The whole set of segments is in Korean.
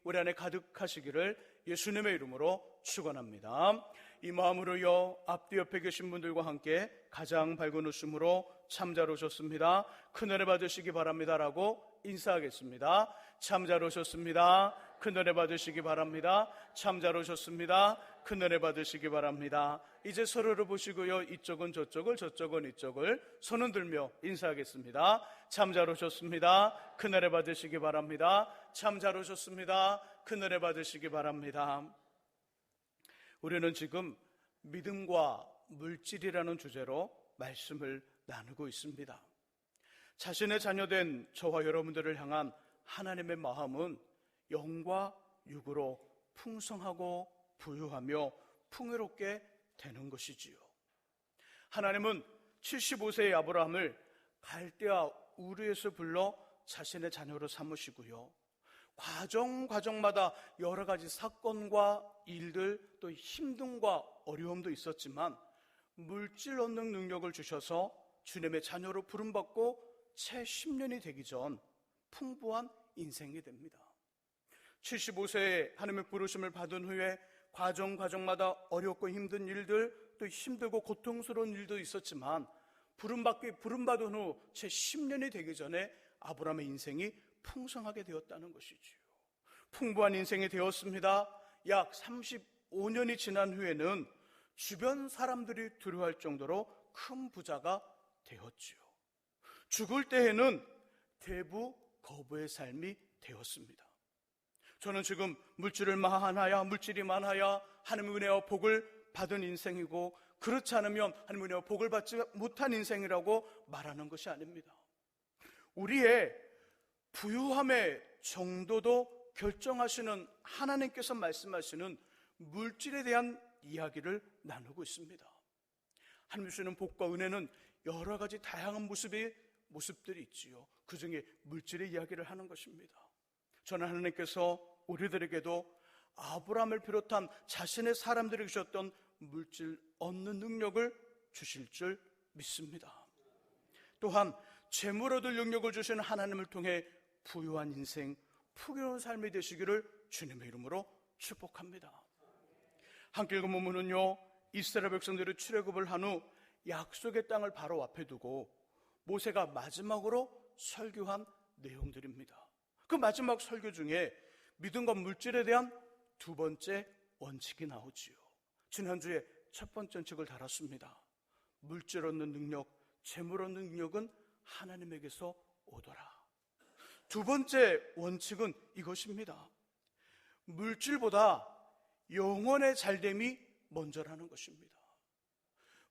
우리 안에 가득하시기를 예수님의 이름으로 축원합니다. 이 마음으로요, 앞뒤 옆에 계신 분들과 함께 가장 밝은 웃음으로 참 잘 오셨습니다, 큰 은혜 받으시기 바랍니다 라고 인사하겠습니다. 참 잘 오셨습니다, 큰 은혜 받으시기 바랍니다. 참 잘 오셨습니다, 큰 은혜 받으시기 바랍니다. 이제 서로를 보시고요, 이쪽은 저쪽을, 저쪽은 이쪽을 손을 들며 인사하겠습니다. 참 잘 오셨습니다, 큰 은혜 받으시기 바랍니다. 참 잘 오셨습니다, 큰 은혜 받으시기 바랍니다. 우리는 지금 믿음과 물질이라는 주제로 말씀을 나누고 있습니다. 자신의 자녀된 저와 여러분들을 향한 하나님의 마음은 영과 육으로 풍성하고 부유하며 풍요롭게 되는 것이지요. 하나님은 75세의 아브라함을 갈대아 우르에서 불러 자신의 자녀로 삼으시고요, 과정마다 여러 가지 사건과 일들, 또 힘듦과 어려움도 있었지만 물질 얻는 능력을 주셔서 주님의 자녀로 부름받고 채 10년이 되기 전 풍부한 인생이 됩니다. 75세에 하나님의 부르심을 받은 후에 과정마다 어렵고 힘든 일들, 또 힘들고 고통스러운 일도 있었지만 부름받은 후 채 10년이 되기 전에 아브라함의 인생이 풍성하게 되었다는 것이지요. 풍부한 인생이 되었습니다. 약 35년이 지난 후에는 주변 사람들이 두려워할 정도로 큰 부자가 되었지요. 죽을 때에는 대부 거부의 삶이 되었습니다. 저는 지금 물질이 많아야 하나님의 은혜와 복을 받은 인생이고, 그렇지 않으면 하나님의 은혜와 복을 받지 못한 인생이라고 말하는 것이 아닙니다. 우리의 부유함의 정도도 결정하시는 하나님께서 말씀하시는 물질에 대한 이야기를 나누고 있습니다. 하나님 주시는 복과 은혜는 여러 가지 다양한 모습들이 있지요. 그 중에 물질의 이야기를 하는 것입니다. 저는 하나님께서 우리들에게도 아브라함을 비롯한 자신의 사람들에게 주셨던 물질 얻는 능력을 주실 줄 믿습니다. 또한 재물 얻을 능력을 주신 하나님을 통해 부유한 인생, 풍요로운 삶이 되시기를 주님의 이름으로 축복합니다. 함께 읽은 본문은요, 이스라엘 백성들이 출애굽을 한 후 약속의 땅을 바로 앞에 두고 모세가 마지막으로 설교한 내용들입니다. 그 마지막 설교 중에 믿음과 물질에 대한 두 번째 원칙이 나오지요. 지난주에 첫 번째 원칙을 다뤘습니다. 물질 얻는 능력, 재물 얻는 능력은 하나님에게서 오더라. 두 번째 원칙은 이것입니다. 물질보다 영혼의 잘됨이 먼저라는 것입니다.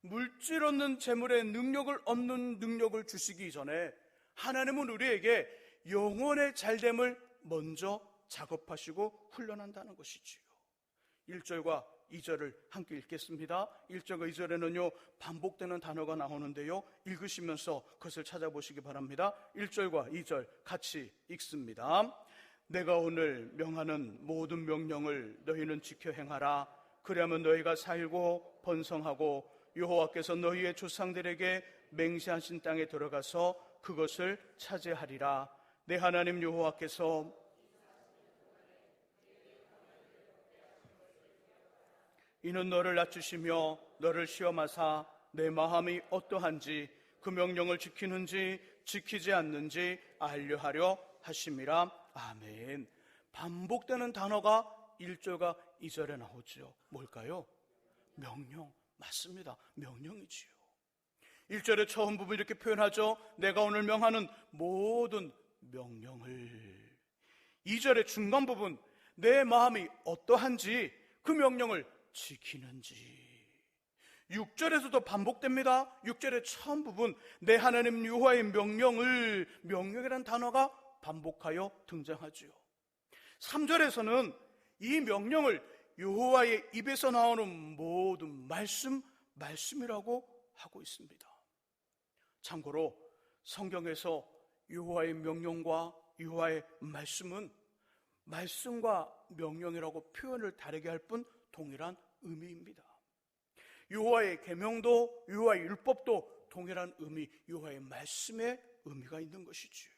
물질 얻는 재물의 능력을 얻는 능력을 주시기 전에 하나님은 우리에게 영혼의 잘됨을 먼저 작업하시고 훈련한다는 것이지요. 1절과 2절을 함께 읽겠습니다. 1절과 2절에는요 반복되는 단어가 나오는데요, 읽으시면서 그것을 찾아보시기 바랍니다. 1절과 2절 같이 읽습니다. 내가 오늘 명하는 모든 명령을 너희는 지켜 행하라. 그리하면 너희가 살고 번성하고 여호와께서 너희의 조상들에게 맹세하신 땅에 들어가서 그것을 차지하리라. 내 하나님 여호와께서 이는 너를 낮추시며 너를 시험하사 내 마음이 어떠한지 그 명령을 지키는지 지키지 않는지 알려하려 하심이라. 아멘. 반복되는 단어가 1절과 2절에 나오죠. 뭘까요? 명령. 맞습니다. 명령이지요. 1절의 처음 부분 이렇게 표현하죠. 내가 오늘 명하는 모든 명령을. 2절의 중간 부분, 내 마음이 어떠한지 그 명령을 지키는지. 6절에서도 반복됩니다. 6절의 처음 부분, 내 하나님 여호와의 명령이라는 단어가 반복하여 등장하지요. 3절에서는 이 명령을 여호와의 입에서 나오는 모든 말씀이라고 하고 있습니다. 참고로 성경에서 여호와의 명령과 여호와의 말씀은 말씀과 명령이라고 표현을 다르게 할 뿐 동일한 의미입니다. 여호와의 계명도 여호와의 율법도 동일한 의미, 여호와의 말씀의 의미가 있는 것이지요.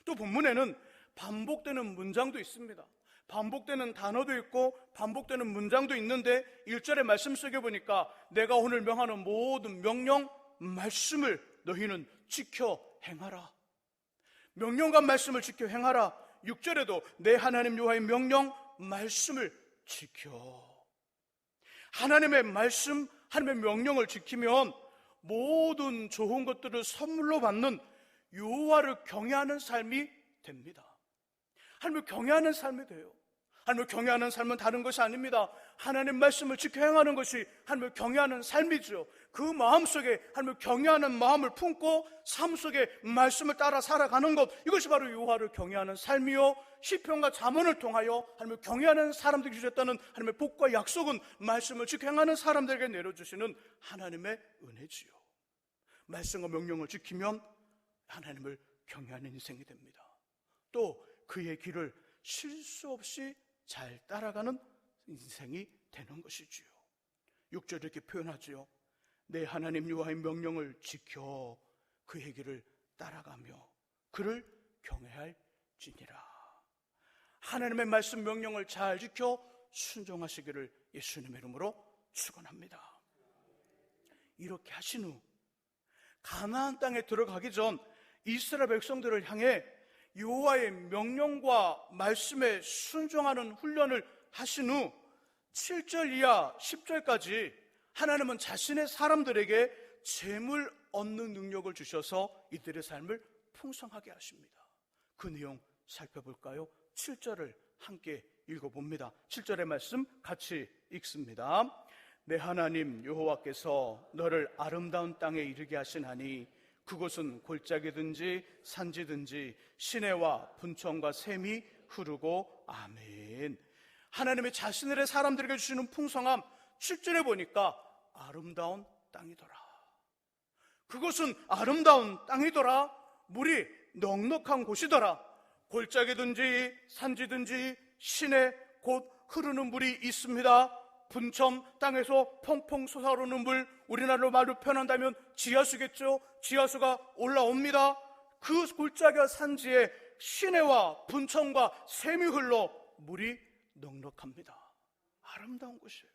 또 본문에는 반복되는 문장도 있습니다. 반복되는 단어도 있고 반복되는 문장도 있는데 1절의 말씀 속에 보니까 내가 오늘 명하는 모든 명령 말씀을 너희는 지켜 행하라. 명령과 말씀을 지켜 행하라. 6절에도 내 하나님 여호와의 명령 말씀을 지켜. 하나님의 말씀, 하나님의 명령을 지키면 모든 좋은 것들을 선물로 받는 여호와를 경외하는 삶이 됩니다. 하나님을 경외하는 삶이 돼요. 하나님을 경외하는 삶은 다른 것이 아닙니다. 하나님 말씀을 지켜 행하는 것이 하나님을 경외하는 삶이죠. 그 마음속에 하나님을 경외하는 마음을 품고 삶 속에 말씀을 따라 살아가는 것, 이것이 바로 여호와를 경외하는 삶이요, 시편과 잠언을 통하여 하나님을 경외하는 사람들이 주셨다는 하나님의 복과 약속은 말씀을 지켜 행하는 사람들에게 내려주시는 하나님의 은혜지요. 말씀과 명령을 지키면 하나님을 경외하는 인생이 됩니다. 또 그의 길을 실수 없이 잘 따라가는 인생이 되는 것이지요. 6절 이렇게 표현하지요. 내 하나님 여호와의 명령을 지켜 그의 길을 따라가며 그를 경외할지니라. 하나님의 말씀 명령을 잘 지켜 순종하시기를 예수님의 이름으로 축원합니다. 이렇게 하신 후 가나안 땅에 들어가기 전 이스라엘 백성들을 향해 여호와의 명령과 말씀에 순종하는 훈련을 하신 후 7절 이하 10절까지 하나님은 자신의 사람들에게 재물 얻는 능력을 주셔서 이들의 삶을 풍성하게 하십니다. 그 내용 살펴볼까요? 7절을 함께 읽어봅니다. 7절의 말씀 같이 읽습니다. 내 하나님 여호와께서 너를 아름다운 땅에 이르게 하시나니 그곳은 골짜기든지 산지든지 시내와 분천과 샘이 흐르고 아멘. 하나님의 자신의 사람들에게 주시는 풍성함, 7절에 보니까 아름다운 땅이더라. 그것은 아름다운 땅이더라. 물이 넉넉한 곳이더라. 골짜기든지 산지든지 시내 곧 흐르는 물이 있습니다. 분천, 땅에서 펑펑 솟아오르는 물, 우리나라로 말로 표현한다면 지하수겠죠. 지하수가 올라옵니다. 그 골짜기와 산지에 시내와 분천과 샘이 흘러 물이 넉넉합니다. 아름다운 곳이에요.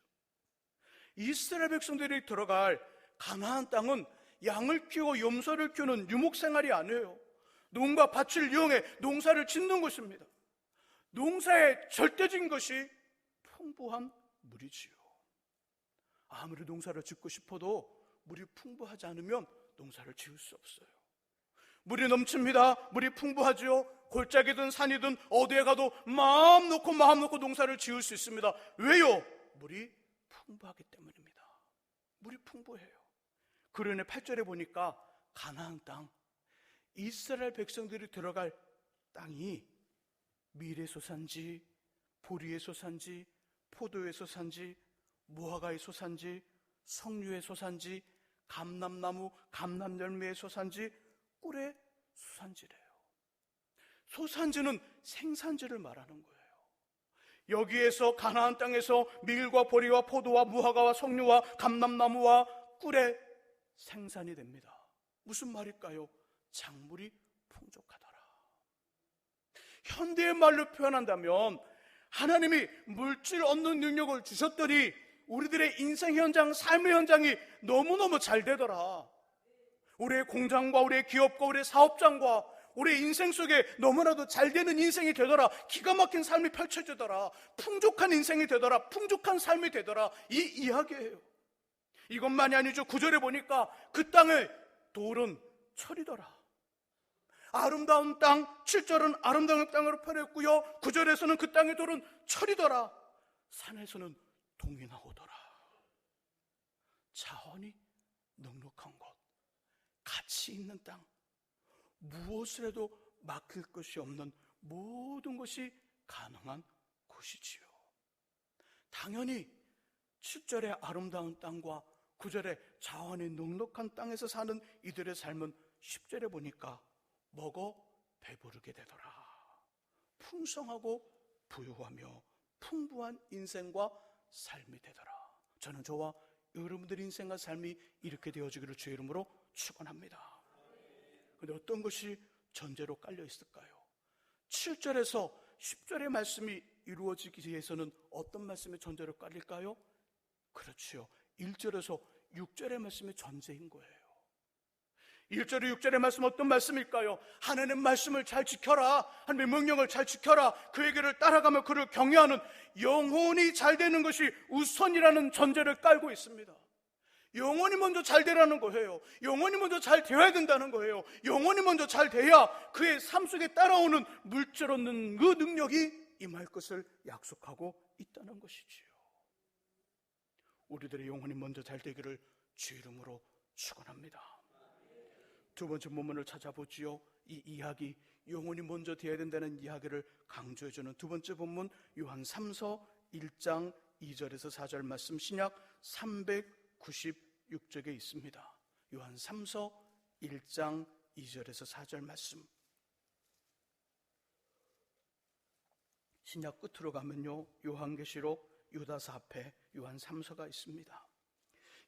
이스라엘 백성들이 들어갈 가나안 땅은 양을 키우고 염소를 키우는 유목생활이 아니에요. 농과 밭을 이용해 농사를 짓는 곳입니다. 농사의 절대적인 것이 풍부한 물이지요. 아무리 농사를 짓고 싶어도 물이 풍부하지 않으면 농사를 지을 수 없어요. 물이 넘칩니다. 물이 풍부하지요. 골짜기든 산이든 어디에 가도 마음 놓고 농사를 지을 수 있습니다. 왜요? 물이 풍부하기 때문입니다. 물이 풍부해요. 그러네 8절에 보니까 가나안 땅, 이스라엘 백성들이 들어갈 땅이 밀의 소산지, 보리의 소산지, 포도의 소산지, 무화과의 소산지, 석류의 소산지, 감람나무, 감람열매의 소산지, 꿀의 소산지래요. 소산지는 생산지를 말하는 거예요. 여기에서 가나안 땅에서 밀과 보리와 포도와 무화과와 석류와 감람나무와 꿀의 생산이 됩니다. 무슨 말일까요? 작물이 풍족하더라. 현대의 말로 표현한다면 하나님이 물질 얻는 능력을 주셨더니 우리들의 인생 현장, 삶의 현장이 너무너무 잘 되더라. 우리의 공장과 우리의 기업과 우리의 사업장과 우리의 인생 속에 너무나도 잘 되는 인생이 되더라. 기가 막힌 삶이 펼쳐지더라. 풍족한 인생이 되더라. 풍족한 삶이 되더라. 이 이야기예요. 이것만이 아니죠. 9절에 보니까 그 땅의 돌은 철이더라. 아름다운 땅, 7절은 아름다운 땅으로 표현했고요, 9절에서는 그 땅의 돌은 철이더라. 산에서는 동이 나오더라. 자원이 넉넉한 곳, 가치 있는 땅, 무엇을 해도 막힐 것이 없는 모든 것이 가능한 곳이지요. 당연히 7절의 아름다운 땅과 9절의 자원이 넉넉한 땅에서 사는 이들의 삶은 10절에 보니까 먹어 배부르게 되더라. 풍성하고 부유하며 풍부한 인생과 삶이 되더라. 저는 저와 여러분들의 인생과 삶이 이렇게 되어지기를 주의 이름으로 축원합니다. 그런데 어떤 것이 전제로 깔려 있을까요? 7절에서 10절의 말씀이 이루어지기 위해서는 어떤 말씀의 전제를 깔릴까요? 그렇지요. 1절에서 6절의 말씀의 전제인 거예요. 1절에 6절의 말씀 어떤 말씀일까요? 하나님의 말씀을 잘 지켜라, 하나님의 명령을 잘 지켜라, 그의 길을 따라가며 그를 경외하는 영혼이 잘 되는 것이 우선이라는 전제를 깔고 있습니다. 영혼이 먼저 잘 되라는 거예요. 영혼이 먼저 잘 되어야 된다는 거예요. 영혼이 먼저 잘 돼야 그의 삶 속에 따라오는 물질 얻는 그 능력이 임할 것을 약속하고 있다는 것이지요. 우리들의 영혼이 먼저 잘 되기를 주 이름으로 축원합니다. 두 번째 본문을 찾아보지요. 이 이야기, 영혼이 먼저 되어야 된다는 이야기를 강조해주는 두 번째 본문, 요한 3서 1장 2절에서 4절 말씀, 신약 396쪽에 있습니다. 요한 3서 1장 2절에서 4절 말씀. 신약 끝으로 가면요, 요한계시록 유다서 앞에 요한 3서가 있습니다.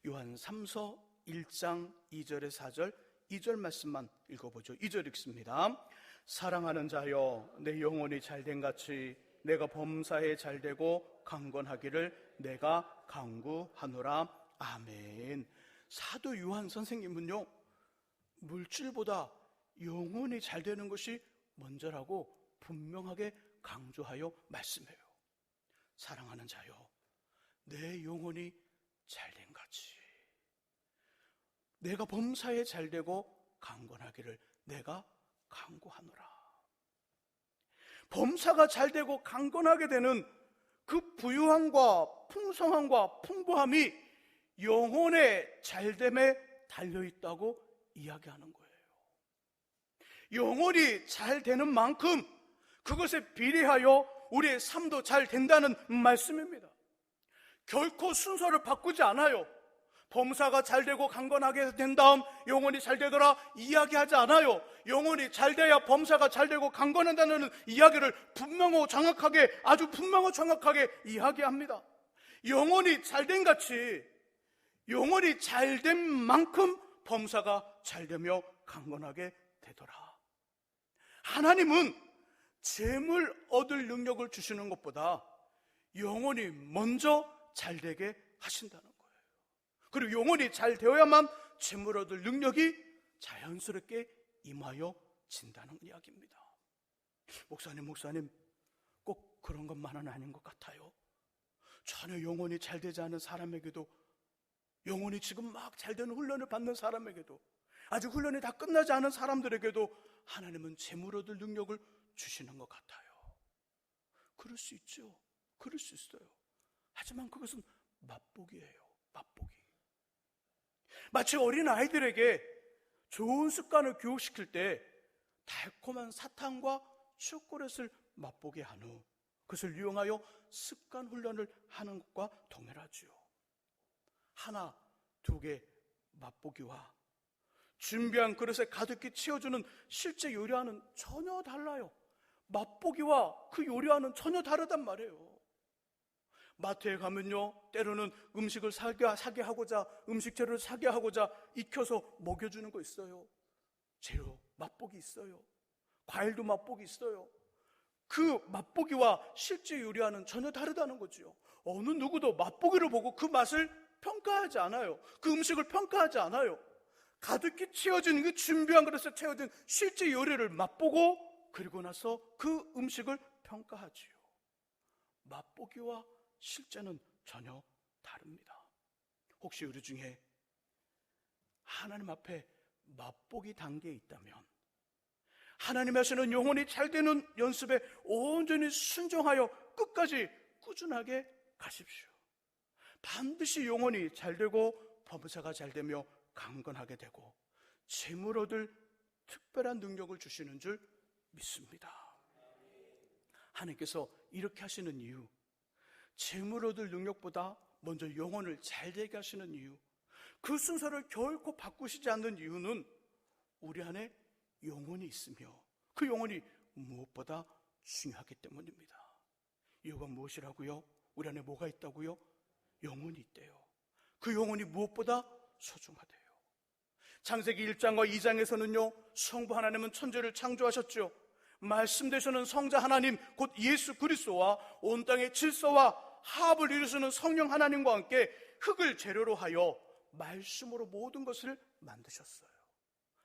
요한 3서 1장 2절에 4절, 2절 말씀만 읽어보죠. 2절 읽습니다. 사랑하는 자여, 내 영혼이 잘된 같이 내가 범사에 잘되고 강건하기를 내가 간구하노라. 아멘. 사도 요한 선생님은요, 물질보다 영혼이 잘 되는 것이 먼저라고 분명하게 강조하여 말씀해요. 사랑하는 자여, 내 영혼이 잘된 같이 내가 범사에 잘되고 강건하기를 내가 간구하노라. 범사가 잘되고 강건하게 되는 그 부유함과 풍성함과 풍부함이 영혼의 잘됨에 달려있다고 이야기하는 거예요. 영혼이 잘 되는 만큼 그것에 비례하여 우리의 삶도 잘 된다는 말씀입니다. 결코 순서를 바꾸지 않아요. 범사가 잘 되고 강건하게 된 다음 영혼이 잘 되더라 이야기하지 않아요. 영혼이 잘 돼야 범사가 잘 되고 강건하다는 이야기를 분명하고 정확하게, 아주 분명하고 정확하게 이야기합니다. 영혼이 잘된 같이 영혼이 잘된 만큼 범사가 잘되며 강건하게 되더라. 하나님은 재물 얻을 능력을 주시는 것보다 영혼이 먼저 잘되게 하신다는 거예요. 그리고 영혼이 잘 되어야만 재물 얻을 능력이 자연스럽게 임하여 진다는 이야기입니다. 목사님 꼭 그런 것만은 아닌 것 같아요. 전혀 영혼이 잘 되지 않은 사람에게도, 영혼이 지금 막 잘 되는 훈련을 받는 사람에게도, 아직 훈련이 다 끝나지 않은 사람들에게도 하나님은 재물 얻을 능력을 주시는 것 같아요. 그럴 수 있죠. 그럴 수 있어요. 하지만 그것은 맛보기예요. 맛보기. 마치 어린 아이들에게 좋은 습관을 교육시킬 때 달콤한 사탕과 초콜릿을 맛보게 한 후 그것을 이용하여 습관 훈련을 하는 것과 동일하지요. 하나, 두 개 맛보기와 준비한 그릇에 가득히 채워주는 실제 요리와는 전혀 달라요. 맛보기와 그 요리와는 전혀 다르단 말이에요. 마트에 가면요, 때로는 음식을 사게 하고자, 음식 재료를 사게 하고자 익혀서 먹여주는 거 있어요. 재료 맛보기 있어요. 과일도 맛보기 있어요. 그 맛보기와 실제 요리와는 전혀 다르다는 거죠. 어느 누구도 맛보기를 보고 그 맛을 평가하지 않아요. 그 음식을 평가하지 않아요. 가득히 채워진 그 준비한 그릇에 채워진 실제 요리를 맛보고 그리고 나서 그 음식을 평가하지요. 맛보기와 실제는 전혀 다릅니다. 혹시 우리 중에 하나님 앞에 맛보기 단계에 있다면 하나님 하시는 영혼이 잘 되는 연습에 온전히 순종하여 끝까지 꾸준하게 가십시오. 반드시 영혼이 잘 되고 범사가 잘 되며 강건하게 되고 재물 얻을 특별한 능력을 주시는 줄 믿습니다. 하나님께서 이렇게 하시는 이유, 재물 얻을 능력보다 먼저 영혼을 잘 되게 하시는 이유, 그 순서를 결코 바꾸시지 않는 이유는 우리 안에 영혼이 있으며 그 영혼이 무엇보다 중요하기 때문입니다. 이유가 무엇이라고요? 우리 안에 뭐가 있다고요? 영혼이 있대요. 그 영혼이 무엇보다 소중하대요. 창세기 1장과 2장에서는요, 성부 하나님은 천지를 창조하셨죠. 말씀 되시는 성자 하나님 곧 예수 그리스도와 온 땅의 질서와 화합을 이루시는 성령 하나님과 함께 흙을 재료로 하여 말씀으로 모든 것을 만드셨어요.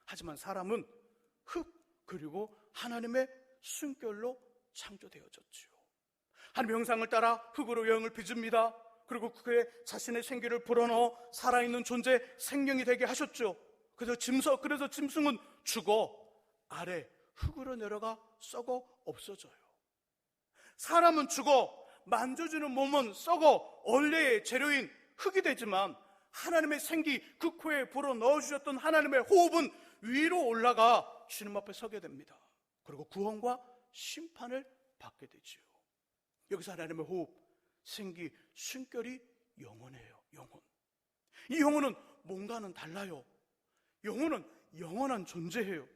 하지만 사람은 흙 그리고 하나님의 순결로 창조되어졌지요. 하나님의 형상을 따라 흙으로 영을 빚습니다. 그리고 그의 자신의 생기를 불어넣어 살아있는 존재 생명이 되게 하셨죠. 그래서 짐승은 죽어 아래 흙으로 내려가 썩어 없어져요. 사람은 죽어 만져주는 몸은 썩어 원래의 재료인 흙이 되지만 하나님의 생기 그 코에 불어 넣어주셨던 하나님의 호흡은 위로 올라가 주님 앞에 서게 됩니다. 그리고 구원과 심판을 받게 되지요. 여기서 하나님의 호흡, 생기, 순결이 영원해요. 영혼. 이 영혼은 뭔가는 달라요. 영혼은 영원한 존재예요.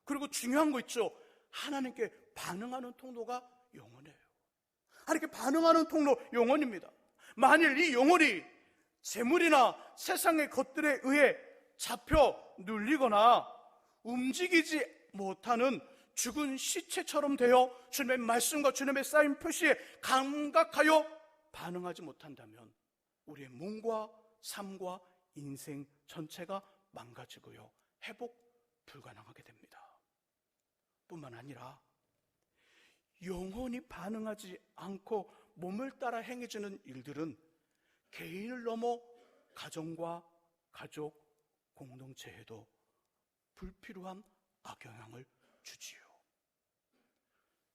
그리고 중요한 거 있죠. 하나님께 반응하는 통로가 영혼이에요. 하나님께 반응하는 통로 영혼입니다. 만일 이 영혼이 재물이나 세상의 것들에 의해 잡혀 눌리거나 움직이지 못하는 죽은 시체처럼 되어 주님의 말씀과 주님의 쌓인 표시에 감각하여 반응하지 못한다면 우리의 몸과 삶과 인생 전체가 망가지고요, 회복 불가능하게 됩니다. 뿐만 아니라 영혼이 반응하지 않고 몸을 따라 행해지는 일들은 개인을 넘어 가정과 가족, 공동체에도 불필요한 악영향을 주지요.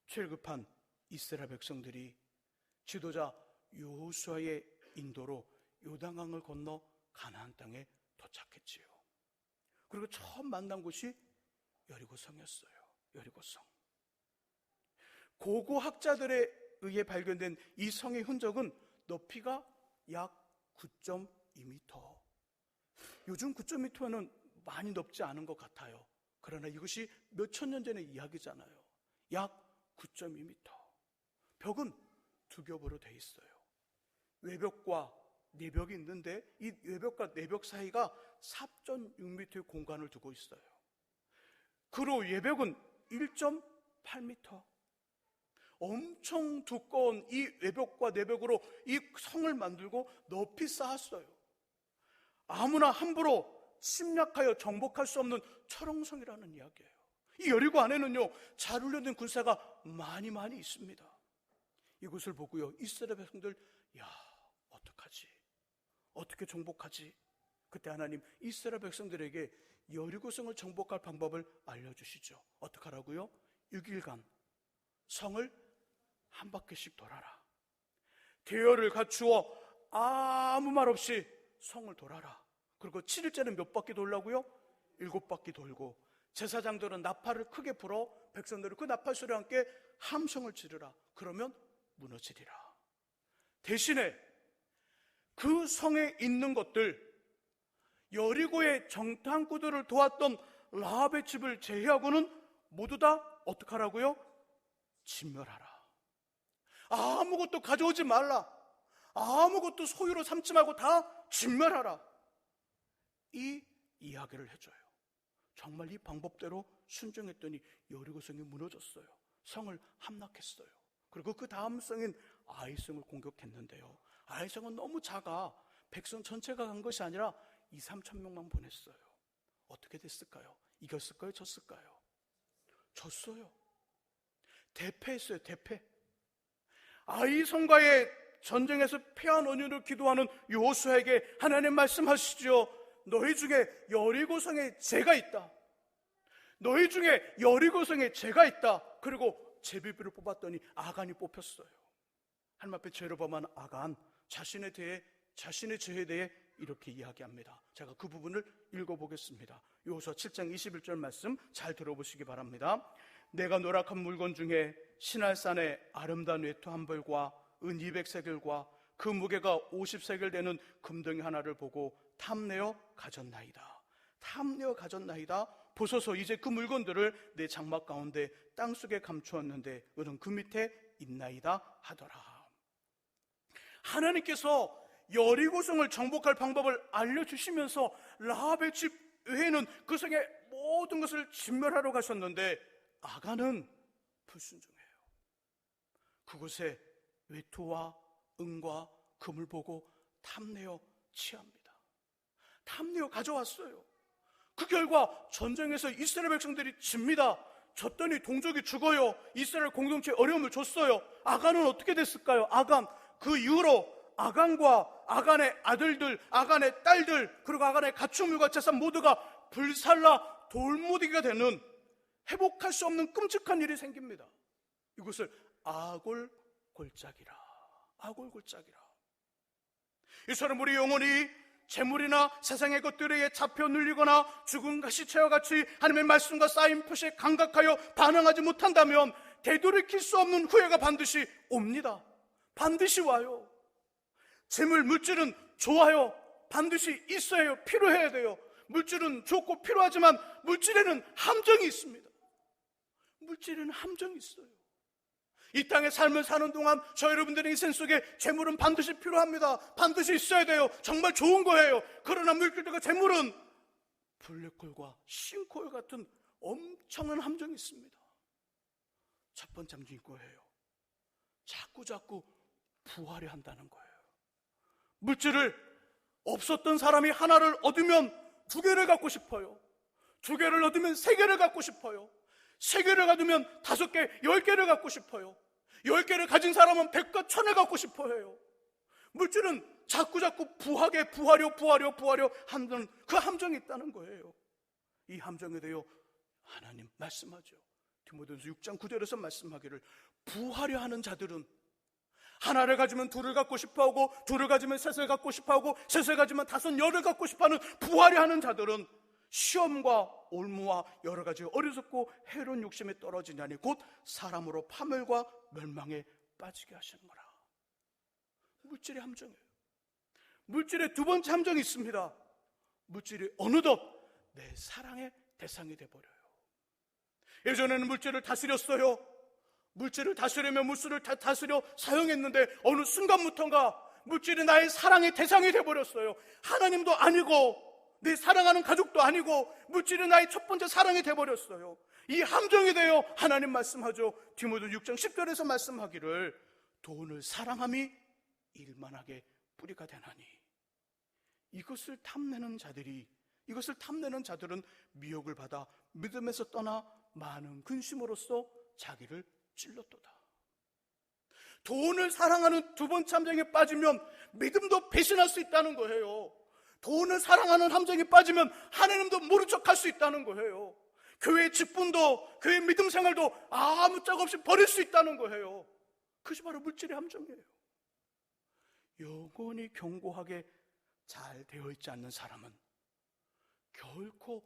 출급한 이스라엘 백성들이 지도자 여호수아의 인도로 요단강을 건너 가나안 땅에 도착했지요. 그리고 처음 만난 곳이 여리고성이었어요. 여리고성. 고고 학자들에 의해 발견된 이 성의 흔적은 높이가 약 9.2m. 요즘 9.2m는 많이 높지 않은 것 같아요. 그러나 이것이 몇천 년 전의 이야기잖아요. 약 9.2m. 벽은 두 겹으로 돼 있어요. 외벽과 내벽이 있는데 이 외벽과 내벽 사이가 4.6m의 공간을 두고 있어요. 그리고 외벽은 1.8m. 엄청 두꺼운 이 외벽과 내벽으로 이 성을 만들고 높이 쌓았어요. 아무나 함부로 침략하여 정복할 수 없는 철옹성이라는 이야기예요. 이 여리고 안에는요, 잘 훈련된 군사가 많이 있습니다. 이곳을 보고요, 이스라엘 백성들, 야, 어떡하지? 어떻게 정복하지? 그때 하나님 이스라엘 백성들에게 여리고성을 정복할 방법을 알려주시죠. 어떻게 하라고요? 6일간 성을 한 바퀴씩 돌아라. 대열을 갖추어 아무 말 없이 성을 돌아라. 그리고 7일째는 몇 바퀴 돌라고요? 7바퀴 돌고 제사장들은 나팔을 크게 불어 백성들은 그 나팔 소리와 함께 함성을 지르라. 그러면 무너지리라. 대신에 그 성에 있는 것들, 여리고의 정탐꾼들을 도왔던 라합의 집을 제외하고는 모두 다 어떻게 하라고요? 진멸하라. 아무것도 가져오지 말라. 아무것도 소유로 삼지 말고 다 진멸하라. 이 이야기를 해줘요. 정말 이 방법대로 순종했더니 여리고성이 무너졌어요. 성을 함락했어요. 그리고 그 다음 성인 아이성을 공격했는데요, 아이성은 너무 작아 백성 전체가 간 것이 아니라 2-3천 명만 보냈어요. 어떻게 됐을까요? 이겼을까요? 졌을까요? 졌어요. 대패했어요. 대패. 아이성과의 전쟁에서 패한 원인으로 기도하는 여호수아에게 하나님 말씀하시죠. 너희 중에 여리고성에 죄가 있다. 너희 중에 여리고성에 죄가 있다. 그리고 제비비를 뽑았더니 아간이 뽑혔어요. 하나님 앞에 죄를 범한 아간, 자신의 죄에 대해 이렇게 이야기합니다. 제가 그 부분을 읽어보겠습니다. 여호수아 7장 21절 말씀 잘 들어보시기 바랍니다. 내가 노력한 물건 중에 시날산의 아름다운 외투 한 벌과 은 200세겔과 그 무게가 50세겔 되는 금덩이 하나를 보고 탐내어 가졌나이다. 탐내어 가졌나이다. 보소서, 이제 그 물건들을 내 장막 가운데 땅속에 감추었는데 은은 그 밑에 있나이다 하더라. 하나님께서 여리고성을 정복할 방법을 알려주시면서 라합의 집 외에는 그 성의 모든 것을 진멸하러 가셨는데 아간은 불순종해요. 그곳에 외투와 은과 금을 보고 탐내어 취합니다. 탐내어 가져왔어요. 그 결과 전쟁에서 이스라엘 백성들이 집니다. 졌더니 동족이 죽어요. 이스라엘 공동체에 어려움을 줬어요. 아간은 어떻게 됐을까요? 아간, 그 이후로 아간과 아간의 아들들, 아간의 딸들, 그리고 아간의 가축물과 재산 모두가 불살라 돌무디가 되는, 회복할 수 없는 끔찍한 일이 생깁니다. 이것을 아골골짜기라. 아골골짜기라. 이 사람 우리 영혼이 재물이나 세상의 것들에 잡혀 눌리거나 죽은 가시채와 같이 하나님의 말씀과 쌓인 표시에 감각하여 반응하지 못한다면 되돌이킬 수 없는 후회가 반드시 옵니다. 반드시 와요. 재물, 물질은 좋아요. 반드시 있어야 해요. 필요해야 돼요. 물질은 좋고 필요하지만 물질에는 함정이 있습니다. 물질에는 함정이 있어요. 이 땅의 삶을 사는 동안 저 여러분들의 인생 속에 재물은 반드시 필요합니다. 반드시 있어야 돼요. 정말 좋은 거예요. 그러나 물질과 재물은 블랙홀과 싱크홀 같은 엄청난 함정이 있습니다. 첫 번째 함정이 뭐예요? 자꾸 부하려 한다는 거예요. 물질을 없었던 사람이 하나를 얻으면 두 개를 갖고 싶어요. 두 개를 얻으면 세 개를 갖고 싶어요. 세 개를 갖으면 5개, 10개를 갖고 싶어요. 10개를 가진 사람은 100과 1000을 갖고 싶어 해요. 물질은 자꾸 부하려 하는 그 함정이 있다는 거예요. 이 함정에 대해 하나님 말씀하죠. 디모데전서 6장 9절에서 말씀하기를, 부하려 하는 자들은 하나를 가지면 둘을 갖고 싶어하고, 둘을 가지면 셋을 갖고 싶어하고, 셋을 가지면 5, 10을 갖고 싶어하는 부하려 하는 자들은 시험과 올무와 여러 가지 어리석고 해로운 욕심에 떨어지냐니 곧 사람으로 파멸과 멸망에 빠지게 하시는 거라. 물질의 함정이에요. 물질의 두 번째 함정이 있습니다. 물질이 어느덧 내 사랑의 대상이 돼버려요. 예전에는 물질을 다스렸어요. 물질을 다스리면 물질을 다스려 사용했는데 어느 순간부터인가 물질이 나의 사랑의 대상이 돼버렸어요. 하나님도 아니고 내 사랑하는 가족도 아니고 물질이 나의 첫 번째 사랑이 돼버렸어요. 이 함정이 되어 하나님 말씀하죠. 디모데 6장 10절에서 말씀하기를, 돈을 사랑함이 일만하게 뿌리가 되나니. 이것을 탐내는 자들은 미혹을 받아 믿음에서 떠나 많은 근심으로써 자기를 찔렀도다. 돈을 사랑하는 두 번째 함정에 빠지면 믿음도 배신할 수 있다는 거예요. 돈을 사랑하는 함정에 빠지면 하나님도 모른 척할 수 있다는 거예요. 교회 직분도, 교회 믿음 생활도 아무짝없이 없이 버릴 수 있다는 거예요. 그것이 바로 물질의 함정이에요. 영혼이 견고하게 잘 되어 있지 않는 사람은 결코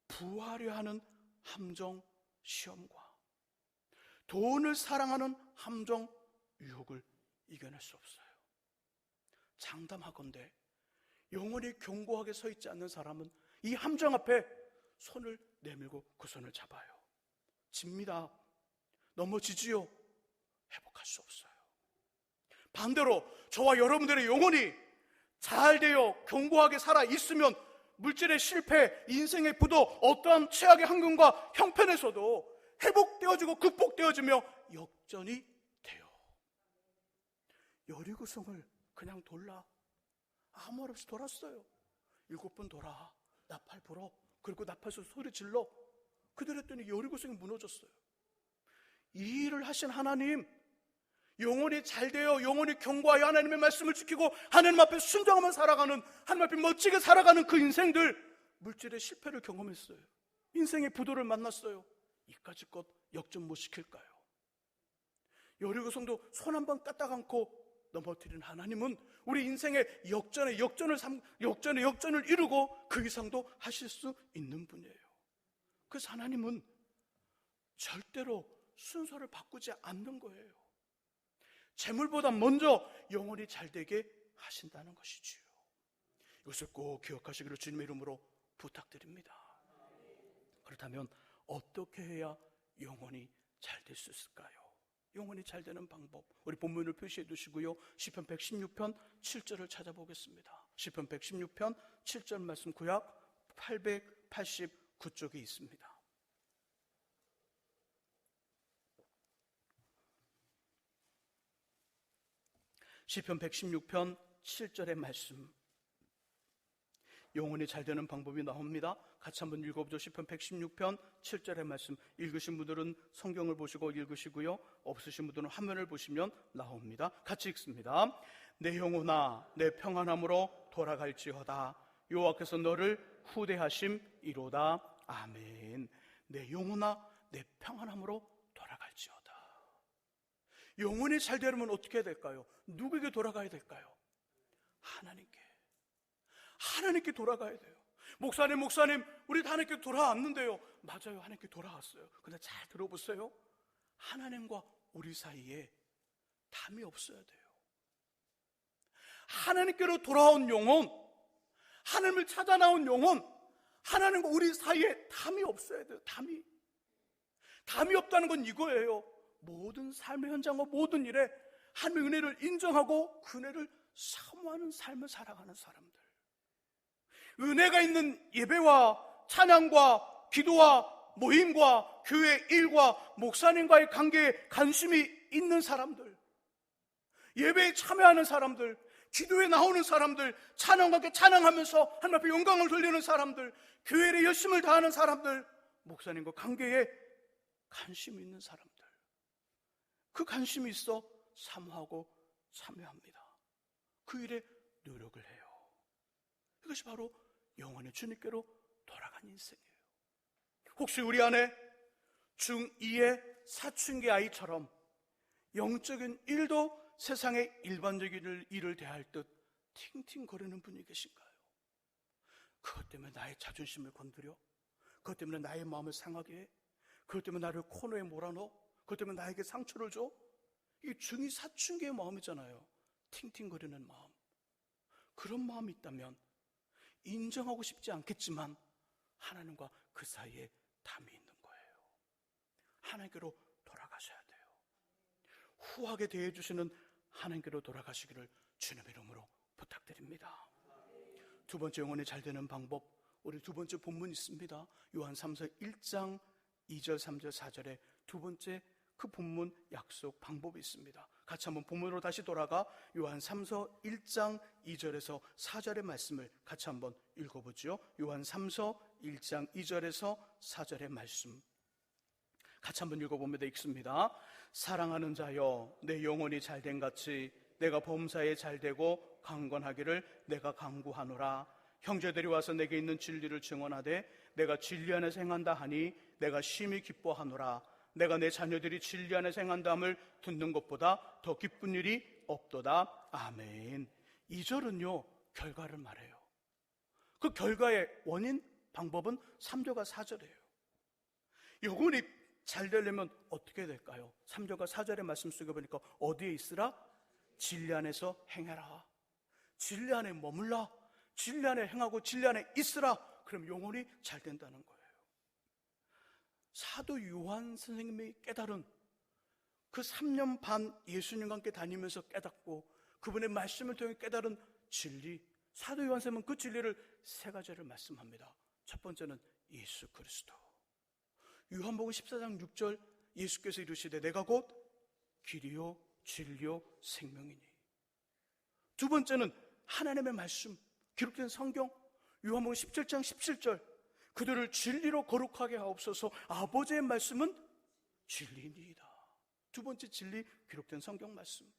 부하려 하는 함정 시험과 돈을 사랑하는 함정 유혹을 이겨낼 수 없어요. 장담하건대 영혼이 견고하게 서 있지 않는 사람은 이 함정 앞에 손을 내밀고 그 손을 잡아요. 집니다. 넘어지지요. 회복할 수 없어요. 반대로 저와 여러분들의 영혼이 잘 되어 견고하게 살아 있으면 물질의 실패, 인생의 부도, 어떠한 최악의 환경과 형편에서도 회복되어지고 극복되어지며 역전이 돼요. 여리고성을 그냥 돌라. 아무 말 없이 돌았어요. 7번 돌아. 나팔 불어. 그리고 나팔에서 소리 질러. 그대로 했더니 여리고성이 무너졌어요. 이 일을 하신 하나님, 영혼이 잘 되어 영혼이 견고하여 하나님의 말씀을 지키고 하나님 앞에 순종하며 살아가는, 하나님 앞에 멋지게 살아가는 그 인생들, 물질의 실패를 경험했어요. 인생의 부도를 만났어요. 이까짓 것 역전 못 시킬까요? 여리고성도 손 한 번 까딱 않고 넘어뜨린 하나님은 우리 인생의 역전을 이루고 그 이상도 하실 수 있는 분이에요. 그래서 하나님은 절대로 순서를 바꾸지 않는 거예요. 재물보다 먼저 영혼이 잘되게 하신다는 것이지요. 이것을 꼭 기억하시기를 주님의 이름으로 부탁드립니다. 그렇다면 어떻게 해야 영혼이 잘 될 수 있을까요? 영혼이 잘 되는 방법, 우리 본문을 표시해 두시고요. 시편 116편 7절을 찾아보겠습니다. 시편 116편 7절 말씀, 구약 889쪽에 있습니다. 시편 116편 7절의 말씀, 영혼이 잘 되는 방법이 나옵니다. 같이 한번 읽어보죠. 시편 116편 7절의 말씀, 읽으신 분들은 성경을 보시고 읽으시고요, 없으신 분들은 화면을 보시면 나옵니다. 같이 읽습니다. 내 영혼아 내 평안함으로 돌아갈지어다. 여호와께서 너를 후대하심이로다. 아멘. 내 영혼아 내 평안함으로 돌아갈지어다. 영혼이 잘 되려면 어떻게 해야 될까요? 누구에게 돌아가야 될까요? 하나님께 돌아가야 돼요. 목사님 우리 다 하나님께 돌아왔는데요. 맞아요, 하나님께 돌아왔어요. 근데 잘 들어보세요. 하나님과 우리 사이에 담이 없어야 돼요. 하나님께로 돌아온 영혼, 하나님을 찾아 나온 영혼, 하나님과 우리 사이에 담이 없어야 돼요. 담이 없다는 건 이거예요. 모든 삶의 현장과 모든 일에 하나님의 은혜를 인정하고 그 은혜를 사모하는 삶을 살아가는 사람들, 은혜가 있는 예배와 찬양과 기도와 모임과 교회 일과 목사님과의 관계에 관심이 있는 사람들, 예배에 참여하는 사람들, 기도에 나오는 사람들, 찬양과 함께 찬양하면서 하나님 앞에 영광을 돌리는 사람들, 교회에 열심을 다하는 사람들, 목사님과 관계에 관심이 있는 사람들, 그 관심이 있어 사모하고 참여합니다. 그 일에 노력을 해요. 이것이 바로 영원의 주님께로 돌아간 인생이에요. 혹시 우리 안에 중2의 사춘기 아이처럼 영적인 일도 세상의 일반적인 일을 대할 듯 팅팅거리는 분이 계신가요? 그것 때문에 나의 자존심을 건드려? 그것 때문에 나의 마음을 상하게 해? 그것 때문에 나를 코너에 몰아넣어? 그것 때문에 나에게 상처를 줘? 이 중2 사춘기의 마음이잖아요. 팅팅거리는 마음. 그런 마음이 있다면 인정하고 싶지 않겠지만 하나님과 그 사이에 담이 있는 거예요. 하나님께로 돌아가셔야 돼요. 후하게 대해주시는 하나님께로 돌아가시기를 주님의 이름으로 부탁드립니다. 두 번째 영혼이 잘 되는 방법, 우리 두 번째 본문 있습니다. 요한 3서 1장 2절 3절 4절에 두 번째 그 본문 약속 방법이 있습니다. 같이 한번 본문으로 다시 돌아가 요한 3서 1장 2절에서 4절의 말씀을 같이 한번 읽어보죠. 요한 3서 1장 2절에서 4절의 말씀 같이 한번 읽어봅니다. 읽습니다. 사랑하는 자여, 내 영혼이 잘된 같이 내가 범사에 잘되고 강건하기를 내가 간구하노라. 형제들이 와서 내게 있는 진리를 증언하되 내가 진리 안에서 행한다 하니 내가 심히 기뻐하노라. 내가 내 자녀들이 진리 안에서 행한다함을 듣는 것보다 더 기쁜 일이 없도다. 아멘. 2절은요 결과를 말해요. 그 결과의 원인, 방법은 3절과 4절이에요. 영혼이 잘 되려면 어떻게 될까요? 3절과 4절의 말씀 속에 보니까 어디에 있으라? 진리 안에서 행해라. 진리 안에 머물라. 진리 안에 행하고 진리 안에 있으라. 그럼 영혼이 잘 된다는 거예요. 사도 요한 선생님이 깨달은 그 3년 반 예수님과 함께 다니면서 깨닫고 그분의 말씀을 통해 깨달은 진리, 사도 요한 선생님은 그 진리를 세 가지를 말씀합니다. 첫 번째는 예수 그리스도. 요한복음 14장 6절 예수께서 이르시되 내가 곧 길이요 진리요 생명이니. 두 번째는 하나님의 말씀, 기록된 성경. 요한복음 17장 17절 그들을 진리로 거룩하게 하옵소서. 아버지의 말씀은 진리니이다. 두 번째 진리, 기록된 성경 말씀.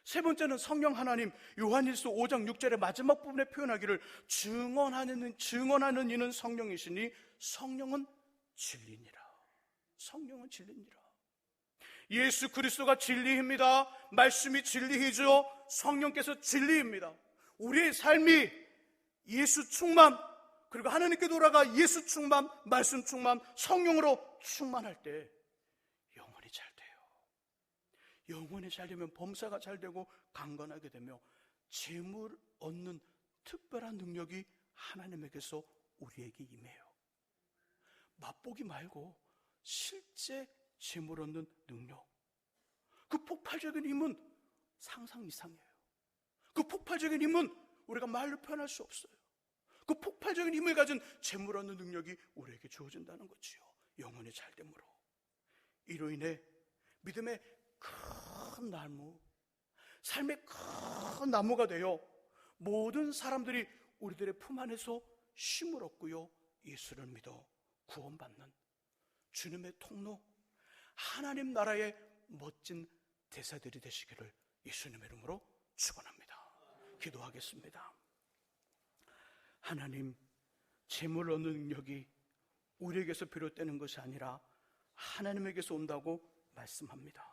세 번째는 성령 하나님. 요한일서 5장 6절의 마지막 부분에 표현하기를 증언하는 이는 성령이시니 성령은 진리니라. 성령은 진리니라. 예수 그리스도가 진리입니다. 말씀이 진리이죠. 성령께서 진리입니다. 우리의 삶이 예수 충만, 그리고 하나님께 돌아가 예수 충만, 말씀 충만, 성령으로 충만할 때 영혼이 잘 돼요. 영혼이 잘 되면 범사가 잘 되고 강건하게 되며 재물 얻는 특별한 능력이 하나님에게서 우리에게 임해요. 맛보기 말고 실제 재물 얻는 능력, 그 폭발적인 힘은 상상 이상이에요. 그 폭발적인 힘은 우리가 말로 표현할 수 없어요. 그 폭발적인 힘을 가진 재물 얻는 능력이 우리에게 주어진다는 거지요. 영혼이 잘됨으로. 이로 인해 믿음의 큰 나무, 삶의 큰 큰 나무가 되어 모든 사람들이 우리들의 품 안에서 쉼을 얻고요, 예수를 믿어 구원받는 주님의 통로, 하나님 나라의 멋진 대사들이 되시기를 예수님의 이름으로 축원합니다. 기도하겠습니다. 하나님, 재물 얻는 능력이 우리에게서 비롯되는 것이 아니라 하나님에게서 온다고 말씀합니다.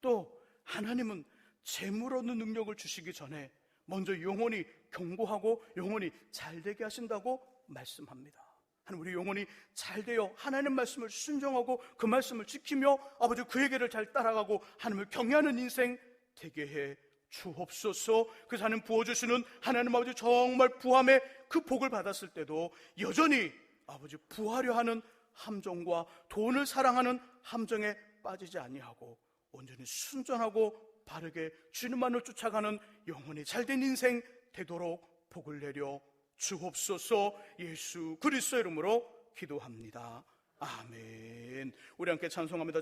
또 하나님은 재물 얻는 능력을 주시기 전에 먼저 영혼이 견고하고 영혼이 잘되게 하신다고 말씀합니다. 하나님, 우리 영혼이 잘되어 하나님 말씀을 순종하고 그 말씀을 지키며 아버지 그의 길을 잘 따라가고 하나님을 경외하는 인생 되게 해 주옵소서. 그 하나님 부어주시는 하나님 아버지 정말 부함의 그 복을 받았을 때도 여전히 아버지 부하려 하는 함정과 돈을 사랑하는 함정에 빠지지 아니하고 온전히 순전하고 바르게 주님만을 쫓아가는 영혼이 잘된 인생 되도록 복을 내려 주옵소서. 예수 그리스도의 이름으로 기도합니다. 아멘. 우리 함께 찬송합니다.